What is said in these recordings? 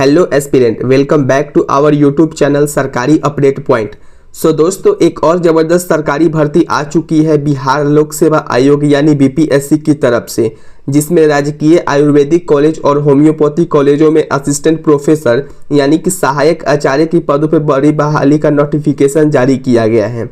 Hello aspirant, welcome back to our YouTube channel Sarkari update point. So दोस्तों, एक और ज़बरदस्त सरकारी भर्ती आ चुकी है बिहार लोक सेवा आयोग यानी बीपीएससी की तरफ से, जिसमें राजकीय आयुर्वेदिक कॉलेज और होम्योपैथी कॉलेजों में असिस्टेंट प्रोफेसर यानी कि सहायक आचार्य की पदों पर बड़ी बहाली का नोटिफिकेशन जारी किया गया है।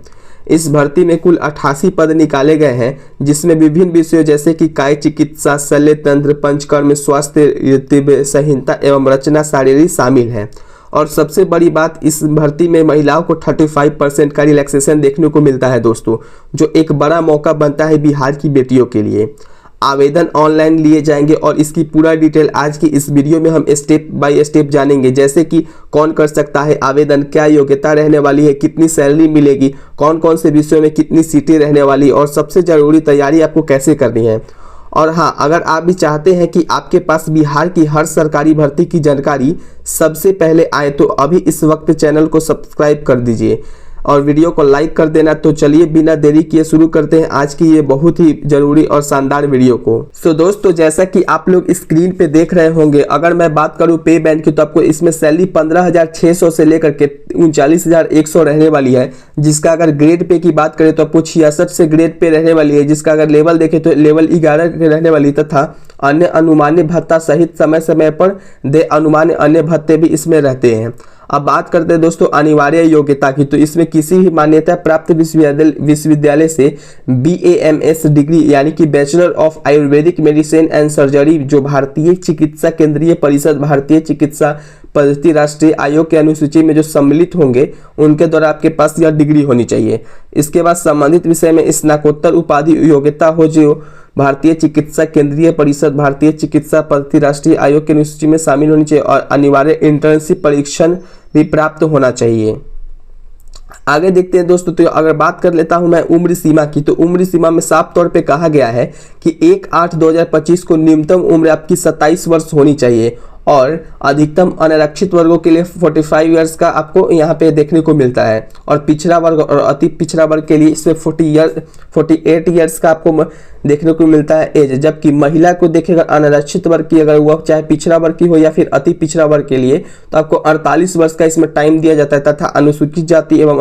इस भर्ती में कुल 88 पद निकाले गए हैं, जिसमें विभिन्न विषयों जैसे कि काय चिकित्सा, शल्य तंत्र, पंचकर्म, स्वास्थ्य संहिता एवं रचना शारीरी शामिल है। और सबसे बड़ी बात, इस भर्ती में महिलाओं को 35% का रिलैक्सेशन देखने को मिलता है दोस्तों, जो एक बड़ा मौका बनता है बिहार की बेटियों के लिए। आवेदन ऑनलाइन लिए जाएंगे और इसकी पूरा डिटेल आज की इस वीडियो में हम स्टेप बाय स्टेप जानेंगे, जैसे कि कौन कर सकता है आवेदन, क्या योग्यता रहने वाली है, कितनी सैलरी मिलेगी, कौन कौन से विषयों में कितनी सीटें रहने वाली और सबसे ज़रूरी तैयारी आपको कैसे करनी है। और हाँ, अगर आप भी चाहते हैं कि आपके पास बिहार की हर सरकारी भर्ती की जानकारी सबसे पहले आए तो अभी इस वक्त चैनल को सब्सक्राइब कर दीजिए और वीडियो को लाइक कर देना। तो चलिए बिना देरी किए शुरू करते हैं आज की ये बहुत ही जरूरी और शानदार वीडियो को। सो दोस्तों, जैसा कि आप लोग स्क्रीन पे देख रहे होंगे, अगर मैं बात करूं पे बैंड की तो आपको इसमें सैलरी 15,600 से लेकर के 39,100 रहने वाली है, जिसका अगर ग्रेड पे की बात करें तो आपको 66 से ग्रेड पे रहने वाली है, जिसका अगर लेवल देखें तो लेवल 11 के रहने वाली, तथा अन्य अनुमान्य भत्ता सहित समय समय पर दे अनुमान्य अन्य भत्ते भी इसमें रहते हैं। अब बात करते हैं दोस्तों अनिवार्य योग्यता की, तो इसमें किसी भी मान्यता प्राप्त विश्वविद्यालय से BAMS डिग्री यानी कि bachelor of Ayurvedic medicine and surgery, जो भारतीय चिकित्सा केंद्रीय परिषद, भारतीय चिकित्सा पद्धति राष्ट्रीय आयोग के अनुसूची में जो सम्मिलित होंगे उनके द्वारा आपके पास यह डिग्री होनी चाहिए। इसके बाद संबंधित विषय में स्नातकोत्तर उपाधि योग्यता हो, जो भारतीय चिकित्सा केंद्रीय परिषद, भारतीय चिकित्सा पद्धति राष्ट्रीय आयोग के अनुसूची में शामिल होनी चाहिए और अनिवार्य इंटर्नशिप परीक्षण भी प्राप्त होना चाहिए। आगे देखते हैं दोस्तों, तो अगर बात कर लेता हूं मैं उम्र सीमा की, तो उम्र सीमा में साफ तौर पे कहा गया है कि 1/8/2025 को न्यूनतम उम्र आपकी 27 वर्ष होनी चाहिए और अधिकतम अनारक्षित वर्गों के लिए 45 ईयर्स का आपको यहाँ पे देखने को मिलता है और पिछड़ा वर्ग और अति पिछड़ा वर्ग के लिए इसमें 48 ईयर्स का आपको देखने को मिलता है एज। जबकि महिला को देखेगा अनारक्षित वर्ग की, अगर वह चाहे पिछड़ा वर्ग की हो या फिर अति पिछड़ा वर्ग के लिए, तो आपको 48 वर्ष का इसमें टाइम दिया जाता है, तथा अनुसूचित जाति एवं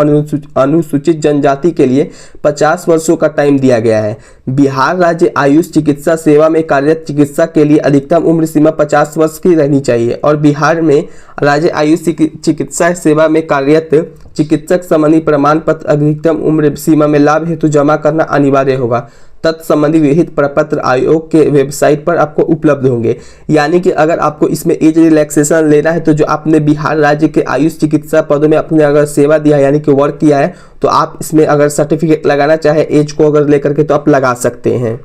अनुसूचित जनजाति के लिए 50 वर्षों का टाइम दिया गया है। बिहार राज्य आयुष चिकित्सा सेवा में कार्यरत चिकित्सा के लिए अधिकतम उम्र सीमा 50 वर्ष की रहनी चाहिए और बिहार में राज्य आयुष चिकित्सा सेवा में कार्यरत चिकित्सक संबंधी प्रमाण पत्र अधिकतम उम्र सीमा में लाभ हेतु जमा करना अनिवार्य होगा। तत्संबंधी विहित प्रपत्र आयोग के वेबसाइट पर आपको उपलब्ध होंगे। यानी कि अगर आपको इसमें एज रिलैक्सेशन लेना है, तो जो आपने बिहार राज्य के आयुष चिकित्सा पदों में अपने अगर सेवा दिया है यानी कि वर्क किया है, तो आप इसमें अगर सर्टिफिकेट लगाना चाहे एज को अगर लेकर के, तो आप लगा सकते हैं।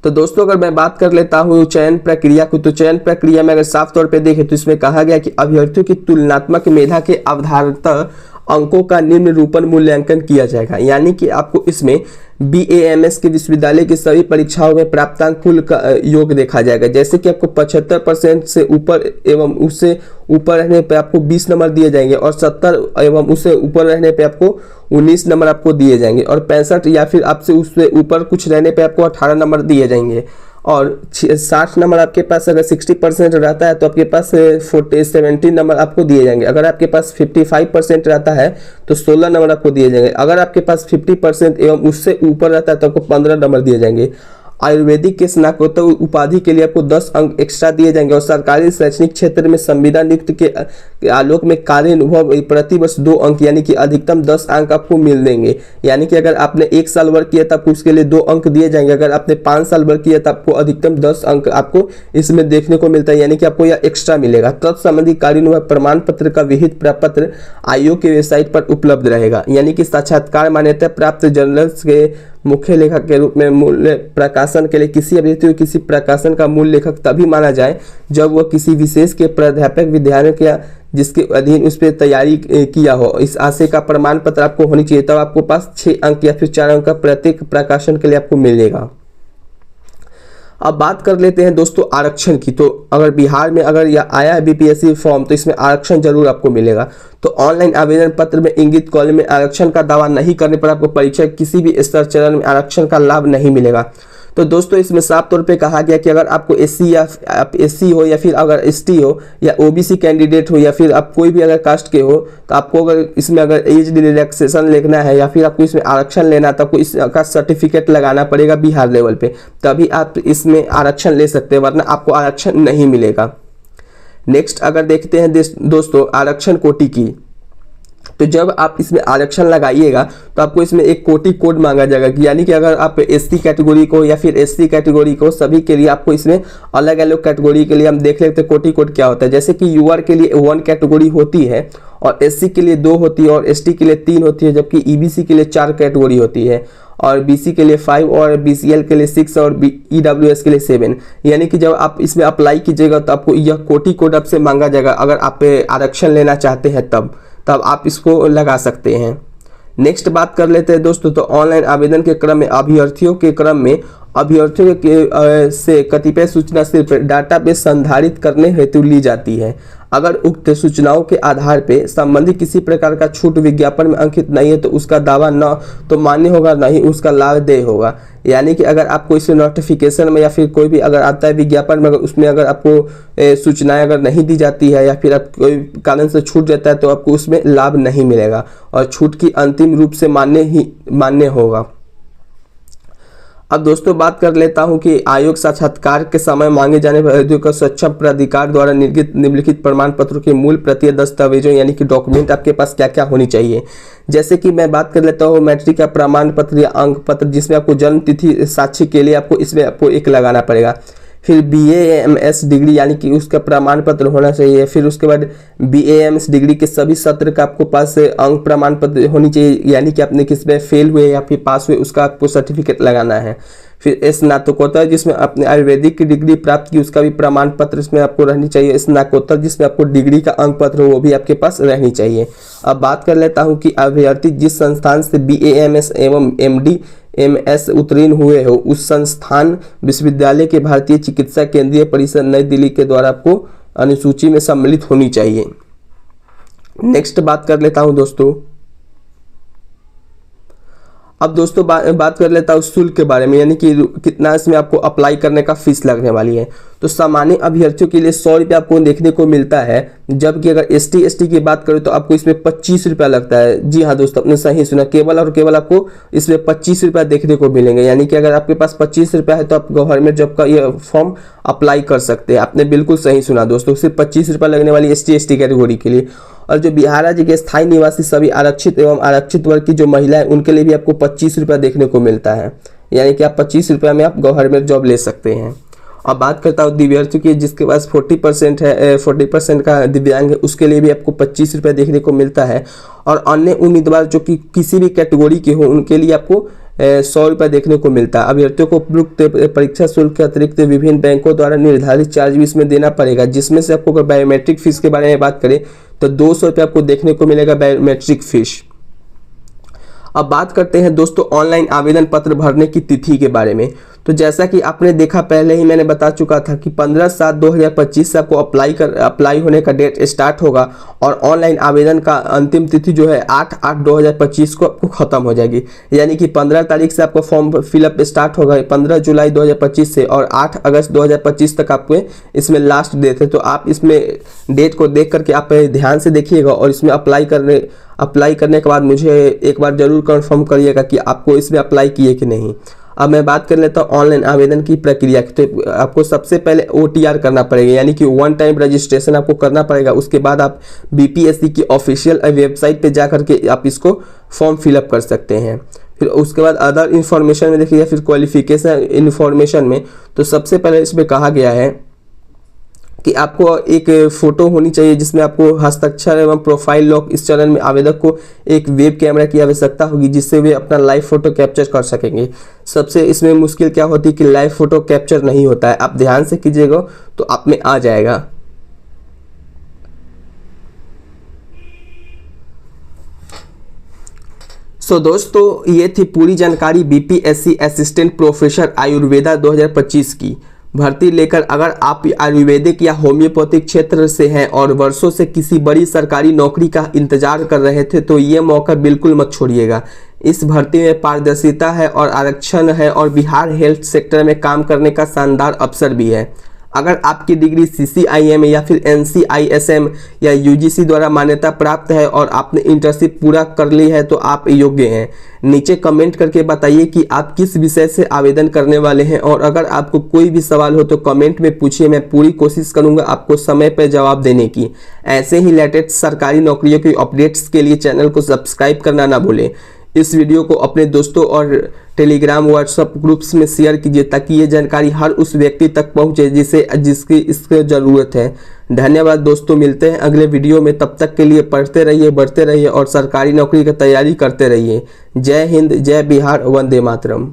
तो दोस्तों, अगर मैं बात कर लेता हूँ चयन प्रक्रिया को, तो चयन प्रक्रिया में अगर साफ तौर पे देखें तो इसमें कहा गया कि अभ्यर्थियों की तुलनात्मक मेधा के आधारतः अंकों का निम्न रूपन मूल्यांकन किया जाएगा। यानी कि आपको इसमें BAMS के विश्वविद्यालय की सभी परीक्षाओं में प्राप्तांक कुल का योग देखा जाएगा, जैसे कि आपको 75% से ऊपर एवं उससे ऊपर रहने पे आपको 20 नंबर दिए जाएंगे और 70 एवं उससे ऊपर रहने पे आपको 19 नंबर आपको दिए जाएंगे और 65 या फिर आपसे उससे ऊपर कुछ रहने पे आपको 18 नंबर दिए जाएंगे और 60 नंबर आपके पास अगर 60% रहता है तो आपके पास 17 नंबर आपको दिए जाएंगे। अगर आपके पास 55% रहता है तो 16 नंबर आपको दिए जाएंगे। अगर आपके पास 50% एवं उससे ऊपर रहता है तो आपको 15 नंबर दिए जाएंगे। आयुर्वेदिक के स्नातकोत्तर उपाधि के लिए आपको 10 अंक एक्स्ट्रा दिए जाएंगे और सरकारी शैक्षणिक क्षेत्र में संविदा नियुक्त के आलोक में कार्य अनुभव प्रति वर्ष 2 अंक यानी कि अधिकतम 10 अंक आपको मिल देंगे। यानी कि अगर आपने 1 साल वर्क किया तो आपको उसके लिए 2 अंक दिए जाएंगे। अगर आपने 5 साल वर्क किया तो आपको अधिकतम 10 अंक आपको इसमें देखने को मिलता है, यानी कि आपको यह एक्स्ट्रा मिलेगा। तत्संबंधी कार्य अनुभव प्रमाण पत्र का विहित प्रपत्र आयोग की वेबसाइट पर उपलब्ध रहेगा। यानी कि साक्षात्कार मान्यता प्राप्त जर्नल्स के मुख्य लेखक के रूप में मूल्य प्रकाशन के लिए किसी अभ्यर्थी को किसी प्रकाशन का मूल लेखक तभी माना जाए जब वह किसी विशेष के प्राध्यापक विद्यालय या जिसके अधीन उस पर तैयारी किया हो। इस आशय का प्रमाण पत्र आपको होनी चाहिए, तब आपको पास 6 अंक या फिर 4 अंक का प्रत्येक प्रकाशन के लिए आपको मिलेगा। अब बात कर लेते हैं दोस्तों आरक्षण की, तो अगर बिहार में अगर यह आया है BPSC फॉर्म तो इसमें आरक्षण जरूर आपको मिलेगा। तो ऑनलाइन आवेदन पत्र में इंगित कॉलम में आरक्षण का दावा नहीं करने पर आपको परीक्षा किसी भी स्तर चरण में आरक्षण का लाभ नहीं मिलेगा। तो दोस्तों इसमें साफ तौर पे कहा गया कि अगर आपको एससी या आप एससी हो या फिर अगर एसटी हो या ओबीसी कैंडिडेट हो या फिर आप कोई भी अगर कास्ट के हो, तो आपको अगर इसमें अगर एज रिलैक्सेशन लेना है या फिर आपको इसमें आरक्षण लेना है तो आपको इसका सर्टिफिकेट लगाना पड़ेगा बिहार लेवल पे, तभी आप इसमें आरक्षण ले सकते हैं, वरना आपको आरक्षण नहीं मिलेगा। नेक्स्ट अगर देखते हैं दोस्तों आरक्षण कोटि की, तो जब आप इसमें आरक्षण लगाइएगा तो आपको इसमें एक कोटि कोड मांगा जाएगा, यानी कि अगर आप एससी कैटेगरी को या फिर एससी कैटेगरी को, सभी के लिए आपको इसमें अलग अलग कैटेगरी के लिए हम देख लेते हैं कोटि कोड क्या होता है। जैसे कि यूआर के लिए 1 कैटेगरी होती है और एससी के लिए 2 होती है और एसटी के लिए 3 होती है, जबकि ईबीसी के लिए 4 कैटेगरी होती है और बीसी के लिए 5 और बीसीएल के लिए 6 और ईडब्ल्यूएस के लिए 7। यानी कि जब आप इसमें अप्लाई कीजिएगा तो आपको यह कोटि कोड आपसे मांगा जाएगा, अगर आप आरक्षण लेना चाहते हैं तब आप इसको लगा सकते हैं। नेक्स्ट बात कर लेते हैं दोस्तों, तो ऑनलाइन आवेदन के क्रम में अभ्यर्थियों के से कतिपय सूचना सिर्फ डाटाबेस संधारित करने हेतु ली जाती है। अगर उक्त सूचनाओं के आधार पे संबंधित किसी प्रकार का छूट विज्ञापन में अंकित नहीं है तो उसका दावा न तो मान्य होगा, न ही उसका लाभ देय होगा। यानी कि अगर आपको इसमें नोटिफिकेशन में या फिर कोई भी अगर आता है विज्ञापन में, अगर उसमें अगर आपको सूचनाएं अगर नहीं दी जाती है या फिर आप कोई कारण से छूट जाता है तो आपको उसमें लाभ नहीं मिलेगा और छूट की अंतिम रूप से मान्य होगा। अब दोस्तों बात कर लेता हूं कि आयोग साक्षात्कार के समय मांगे जाने वाले का सक्षम प्राधिकार द्वारा निर्गत निम्नलिखित प्रमाण पत्रों के मूल प्रति दस्तावेजों यानी कि डॉक्यूमेंट आपके पास क्या क्या होनी चाहिए। जैसे कि मैं बात कर लेता हूँ मैट्रिक का प्रमाण पत्र या अंक पत्र, जिसमें आपको जन्म तिथि साक्षी के लिए आपको इसमें आपको एक लगाना पड़ेगा। फिर BA/MS डिग्री यानी कि उसका प्रमाण पत्र होना चाहिए। फिर उसके बाद BA/MS डिग्री के सभी सत्र का आपको पास अंक प्रमाण पत्र होनी चाहिए, यानी कि आपने किस में फेल हुए या फिर पास हुए उसका आपको सर्टिफिकेट लगाना है। फिर स्नातकोत्तर जिसमें आपने आयुर्वेदिक की डिग्री प्राप्त की उसका भी प्रमाण पत्र इसमें आपको रहनी चाहिए। स्नातकोत्तर जिसमें आपको डिग्री का अंक पत्र हो वो भी आपके पास रहनी चाहिए। अब बात कर लेता हूँ कि अभ्यर्थी जिस संस्थान से BA/MS एवं MD/MS उत्तीर्ण हुए हो उस संस्थान विश्वविद्यालय के भारतीय चिकित्सा केंद्रीय परिषद नई दिल्ली के द्वारा आपको अनुसूची में सम्मिलित होनी चाहिए। नेक्स्ट बात कर लेता हूं दोस्तों, अब दोस्तों बात कर लेता हूँ शुल्क के बारे में, यानी कि कितना इसमें आपको अप्लाई करने का फीस लगने वाली है। तो सामान्य अभ्यर्थियों के लिए 100 रुपये आपको देखने को मिलता है, जबकि अगर ST/ST की बात करें तो आपको इसमें 25 रुपया लगता है। जी हाँ दोस्तों, आपने सही सुना, केवल और केवल आपको इसमें 25 रुपया देखने को मिलेंगे। यानी कि अगर आपके पास 25 रुपया है तो आप गवर्नमेंट जॉब का ये फॉर्म अप्लाई कर सकते हैं। आपने बिल्कुल सही सुना दोस्तों, सिर्फ 25 रुपया लगने वाली ST/ST कैटेगरी के लिए। और जो बिहार राज्य के स्थायी निवासी सभी आरक्षित एवं आरक्षित वर्ग की जो महिला है उनके लिए भी आपको 25 रुपया देखने को मिलता है। यानी कि आप 25 रुपया में आप गवर्नमेंट जॉब ले सकते हैं। अब बात करता हूँ दिव्यांगों की, जिसके पास 40% है, 40% का दिव्यांग है, उसके लिए भी आपको 25 रुपया देखने को मिलता है। और अन्य उम्मीदवार जो कि किसी भी कैटेगरी के हो उनके लिए आपको 100 रुपया देखने को मिलता है। अभ्यर्थियों को उपयुक्त परीक्षा शुल्क के अतिरिक्त विभिन्न बैंकों द्वारा निर्धारित चार्ज भी इसमें देना पड़ेगा, जिसमें से आपको अगर बायोमेट्रिक फीस के बारे में बात करें तो 200 रुपये आपको देखने को मिलेगा बायोमेट्रिक फीस। अब बात करते हैं दोस्तों ऑनलाइन आवेदन पत्र भरने की तिथि के बारे में। तो जैसा कि आपने देखा, पहले ही मैंने बता चुका था कि 15/7/2025 से आपको अप्लाई होने का डेट स्टार्ट होगा और ऑनलाइन आवेदन का अंतिम तिथि जो है 8/8/2025 को आपको खत्म हो जाएगी। यानी कि 15 तारीख से आपका फॉर्म फिलअप स्टार्ट होगा 15 जुलाई 2025 से, और 8 अगस्त 2025 तक आपको इसमें लास्ट डेट है। तो आप इसमें डेट को देख करके आप ध्यान से देखिएगा और इसमें अप्लाई करने के बाद मुझे एक बार जरूर कंफर्म करिएगा कि आपको इसमें अप्लाई किए कि नहीं। अब मैं बात कर लेता हूँ ऑनलाइन आवेदन की प्रक्रिया की। तो आपको सबसे पहले OTR करना पड़ेगा, यानी कि 1 टाइम रजिस्ट्रेशन आपको करना पड़ेगा। उसके बाद आप BPSC की ऑफिशियल वेबसाइट पे जा करके आप इसको फॉर्म फिलअप कर सकते हैं। फिर उसके बाद अदर इन्फॉर्मेशन में देखिए, फिर क्वालिफिकेशन इन्फॉर्मेशन में तो सबसे पहले इसमें कहा गया है कि आपको एक फोटो होनी चाहिए जिसमें आपको हस्ताक्षर एवं प्रोफाइल लॉक। इस चरण में आवेदक को एक वेब कैमरा की आवश्यकता होगी जिससे वे अपना लाइव फोटो कैप्चर कर सकेंगे। सबसे इसमें मुश्किल क्या होती है कि लाइव फोटो कैप्चर नहीं होता है, आप ध्यान से कीजिएगा तो आप में आ जाएगा। दोस्तों ये थी पूरी जानकारी BPSC असिस्टेंट प्रोफेसर आयुर्वेदा 2025 की। भर्ती लेकर अगर आप आयुर्वेदिक या होम्योपैथिक क्षेत्र से हैं और वर्षों से किसी बड़ी सरकारी नौकरी का इंतजार कर रहे थे तो ये मौका बिल्कुल मत छोड़िएगा। इस भर्ती में पारदर्शिता है और आरक्षण है और बिहार हेल्थ सेक्टर में काम करने का शानदार अवसर भी है। अगर आपकी डिग्री CCIM या फिर NCISM या UGC द्वारा मान्यता प्राप्त है और आपने इंटर्नशिप पूरा कर ली है तो आप योग्य हैं। नीचे कमेंट करके बताइए कि आप किस विषय से आवेदन करने वाले हैं और अगर आपको कोई भी सवाल हो तो कमेंट में पूछिए, मैं पूरी कोशिश करूंगा आपको समय पर जवाब देने की। ऐसे ही लेटेस्ट सरकारी नौकरियों की अपडेट्स के लिए चैनल को सब्सक्राइब करना ना भूलें। इस वीडियो को अपने दोस्तों और टेलीग्राम व्हाट्सएप ग्रुप्स में शेयर कीजिए ताकि ये जानकारी हर उस व्यक्ति तक पहुंचे जिसकी इसकी ज़रूरत है। धन्यवाद दोस्तों, मिलते हैं अगले वीडियो में। तब तक के लिए पढ़ते रहिए, बढ़ते रहिए और सरकारी नौकरी की तैयारी करते रहिए। जय हिंद, जय बिहार, वंदे मातरम।